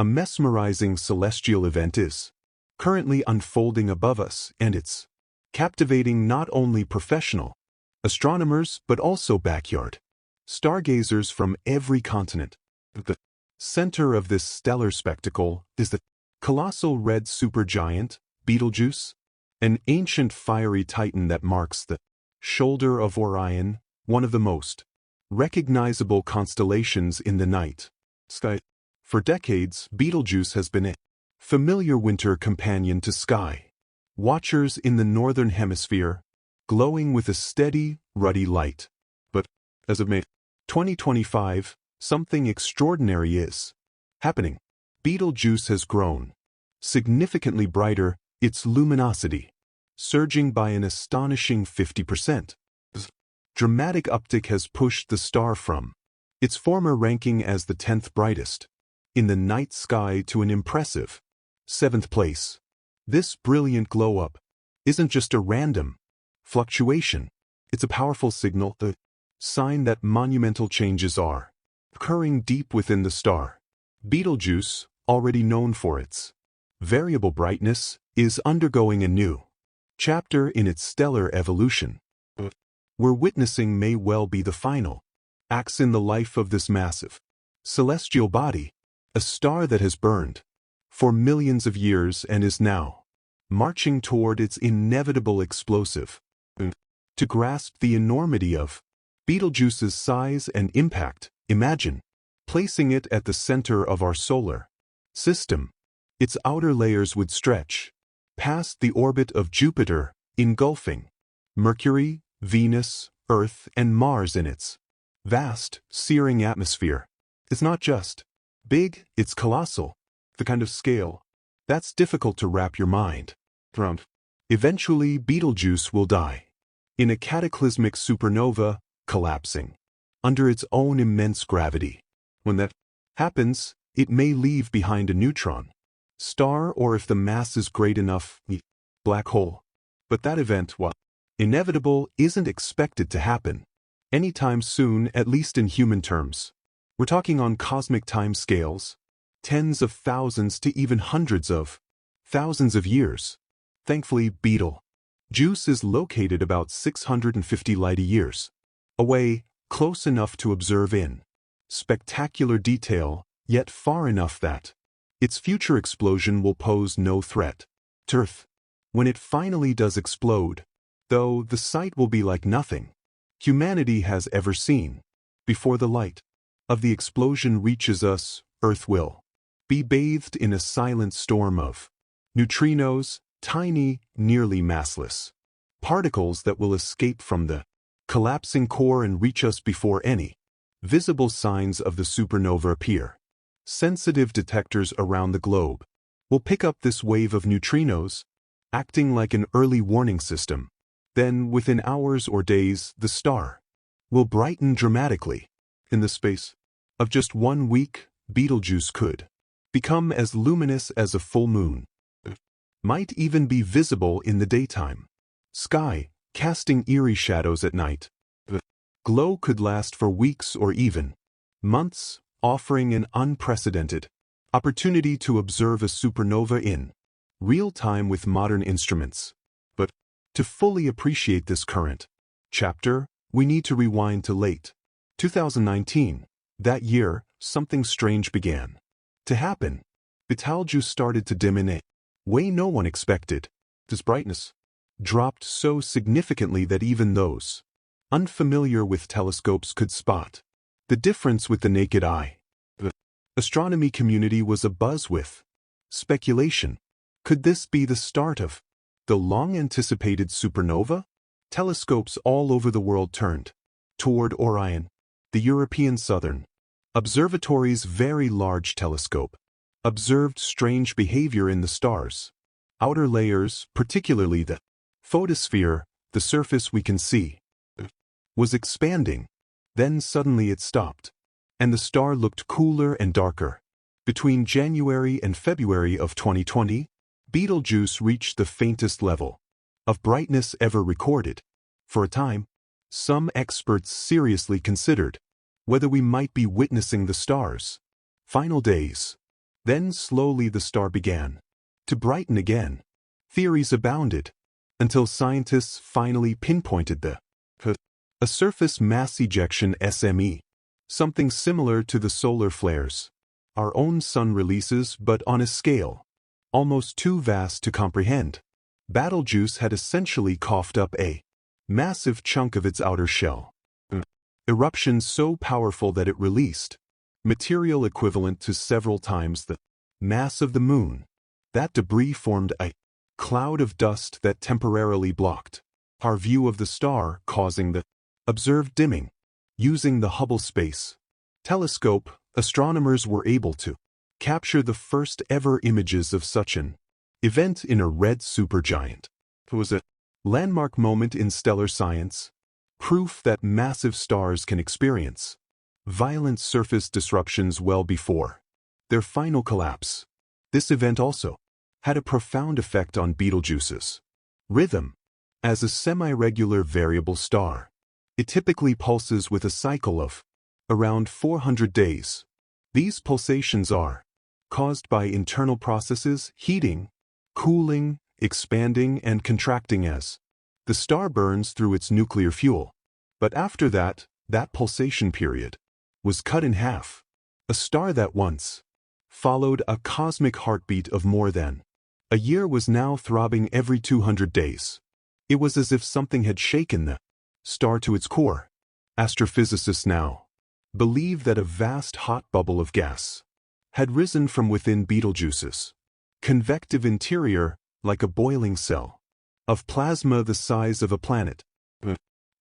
A mesmerizing celestial event is currently unfolding above us, and it's captivating not only professional astronomers but also backyard stargazers from every continent. The center of this stellar spectacle is the colossal red supergiant, Betelgeuse, an ancient fiery titan that marks the shoulder of Orion, one of the most recognizable constellations in the night sky. For decades, Betelgeuse has been a familiar winter companion to sky watchers in the northern hemisphere, glowing with a steady, ruddy light. But as of May 2025, something extraordinary is happening. Betelgeuse has grown significantly brighter, its luminosity surging by an astonishing 50%. This dramatic uptick has pushed the star from its former ranking as the 10th brightest in the night sky to an impressive 7th place. This brilliant glow-up isn't just a random fluctuation. It's a powerful signal, the sign that monumental changes are occurring deep within the star. Betelgeuse, already known for its variable brightness, is undergoing a new chapter in its stellar evolution. We're witnessing may well be the final acts in the life of this massive celestial body, a star that has burned for millions of years and is now marching toward its inevitable explosive. To grasp the enormity of Betelgeuse's size and impact, imagine placing it at the center of our solar system. Its outer layers would stretch past the orbit of Jupiter, engulfing Mercury, Venus, Earth, and Mars in its vast, searing atmosphere. It's not just big, it's colossal, the kind of scale that's difficult to wrap your mind around. Eventually, Betelgeuse will die in a cataclysmic supernova, collapsing under its own immense gravity. When that happens, it may leave behind a neutron star, or if the mass is great enough, a black hole. But that event, while inevitable, isn't expected to happen anytime soon, at least in human terms. We're talking on cosmic time scales, tens of thousands to even hundreds of thousands of years. Thankfully, Betelgeuse is located about 650 light-years away, close enough to observe in spectacular detail, yet far enough that its future explosion will pose no threat to Earth. When it finally does explode, though, the sight will be like nothing humanity has ever seen. Before the light of the explosion reaches us, Earth will be bathed in a silent storm of neutrinos, tiny, nearly massless particles that will escape from the collapsing core and reach us before any visible signs of the supernova appear. Sensitive detectors around the globe will pick up this wave of neutrinos, acting like an early warning system. Then, within hours or days, the star will brighten dramatically. In the space of just 1 week, Betelgeuse could become as luminous as a full moon. Might even be visible in the daytime sky, casting eerie shadows at night. The glow could last for weeks or even months, offering an unprecedented opportunity to observe a supernova in real time with modern instruments. But to fully appreciate this current chapter, we need to rewind to late 2019. That year, something strange began to happen. Betelgeuse started to dim in a way no one expected. Its brightness dropped so significantly that even those unfamiliar with telescopes could spot the difference with the naked eye. The astronomy community was abuzz with speculation. Could this be the start of the long-anticipated supernova? Telescopes all over the world turned toward Orion, the European Southern Observatory's very large telescope observed strange behavior in the star's outer layers, particularly the photosphere, the surface we can see, was expanding. Then suddenly it stopped, and the star looked cooler and darker. Between January and February of 2020, Betelgeuse reached the faintest level of brightness ever recorded. For a time, some experts seriously considered whether we might be witnessing the star's final days. Then slowly the star began to brighten again. Theories abounded, until scientists finally pinpointed a surface mass ejection SME, something similar to the solar flares our own sun releases, but on a scale almost too vast to comprehend. Betelgeuse had essentially coughed up a massive chunk of its outer shell. Eruption so powerful that it released material equivalent to several times the mass of the moon. That debris formed a cloud of dust that temporarily blocked our view of the star, causing the observed dimming. Using the Hubble Space Telescope, astronomers were able to capture the first ever images of such an event in a red supergiant. It was a landmark moment in stellar science, proof that massive stars can experience violent surface disruptions well before their final collapse. This event also had a profound effect on Betelgeuse's rhythm. As a semi-regular variable star, it typically pulses with a cycle of around 400 days. These pulsations are caused by internal processes, heating, cooling, expanding, and contracting as the star burns through its nuclear fuel. But after that pulsation period was cut in half. A star that once followed a cosmic heartbeat of more than a year was now throbbing every 200 days. It was as if something had shaken the star to its core. Astrophysicists now believe that a vast hot bubble of gas had risen from within Betelgeuse's convective interior, like a boiling cell of plasma the size of a planet.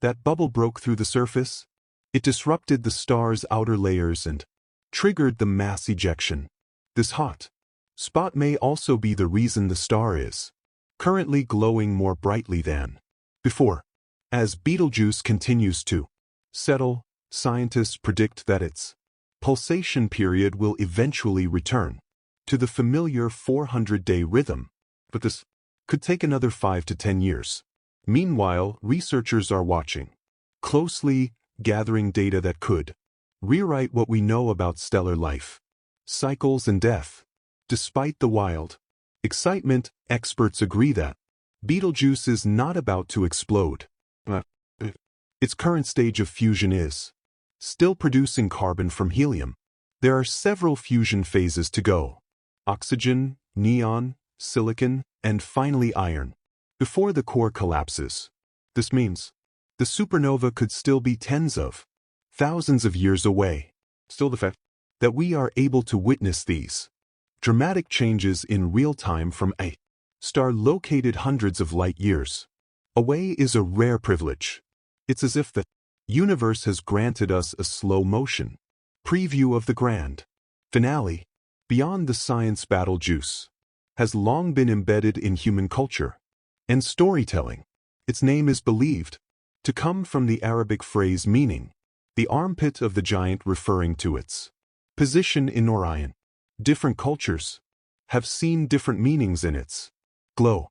That bubble broke through the surface. It disrupted the star's outer layers and triggered the mass ejection. This hot spot may also be the reason the star is currently glowing more brightly than before. As Betelgeuse continues to settle, scientists predict that its pulsation period will eventually return to the familiar 400-day rhythm, but this could take another 5 to 10 years. Meanwhile, researchers are watching closely, gathering data that could rewrite what we know about stellar life, cycles, and death. Despite the wild excitement, experts agree that Betelgeuse is not about to explode. Its current stage of fusion is still producing carbon from helium. There are several fusion phases to go: oxygen, neon, silicon, and finally iron, before the core collapses. This means the supernova could still be tens of thousands of years away. Still, the fact that we are able to witness these dramatic changes in real time from a star located hundreds of light years away is a rare privilege. It's as if the universe has granted us a slow-motion preview of the grand finale. Beyond the science, Betelgeuse has long been embedded in human culture and storytelling. Its name is believed to come from the Arabic phrase meaning the armpit of the giant, referring to its position in Orion. Different cultures have seen different meanings in its glow.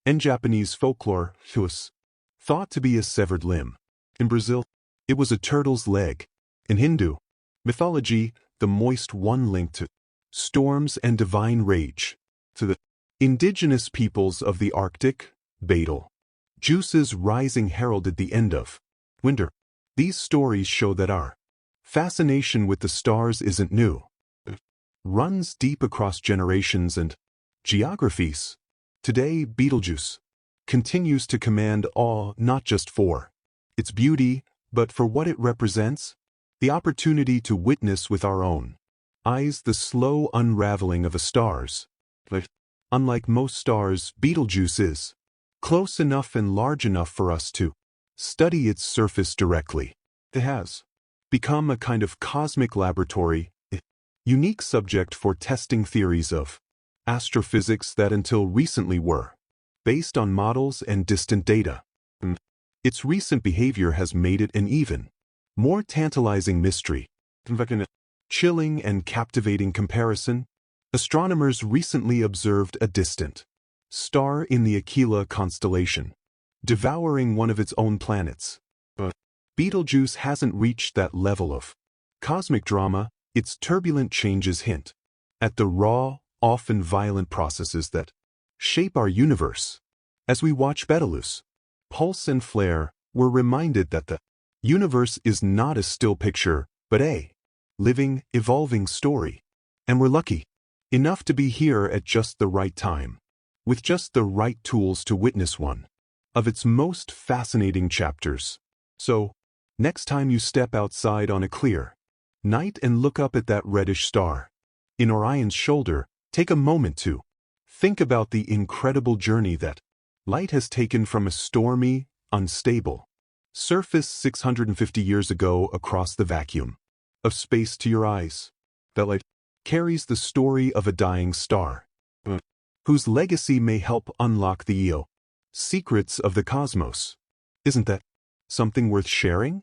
In Japanese folklore, it was thought to be a severed limb. In Brazil, it was a turtle's leg. In Hindu mythology, the moist one linked to storms and divine rage. To the indigenous peoples of the Arctic, Betelgeuse's rising heralded the end of winter. These stories show that our fascination with the stars isn't new. It runs deep across generations and geographies. Today, Betelgeuse continues to command awe, not just for its beauty, but for what it represents: the opportunity to witness with our own eyes the slow unraveling of a star's. But unlike most stars, Betelgeuse is close enough and large enough for us to study its surface directly. It has become a kind of cosmic laboratory, a unique subject for testing theories of astrophysics that until recently were based on models and distant data. Its recent behavior has made it an even more tantalizing mystery. In a chilling and captivating comparison, astronomers recently observed a distant star in the Aquila constellation, devouring one of its own planets. But Betelgeuse hasn't reached that level of cosmic drama. Its turbulent changes hint at the raw, often violent processes that shape our universe. As we watch Betelgeuse pulse and flare, we're reminded that the universe is not a still picture, but a living, evolving story. And we're lucky enough to be here at just the right time, with just the right tools to witness one of its most fascinating chapters. So, next time you step outside on a clear night and look up at that reddish star in Orion's shoulder, take a moment to think about the incredible journey that light has taken from a stormy, unstable surface 650 years ago across the vacuum of space to your eyes. That light carries the story of a dying star, whose legacy may help unlock the secrets of the cosmos. Isn't that something worth sharing?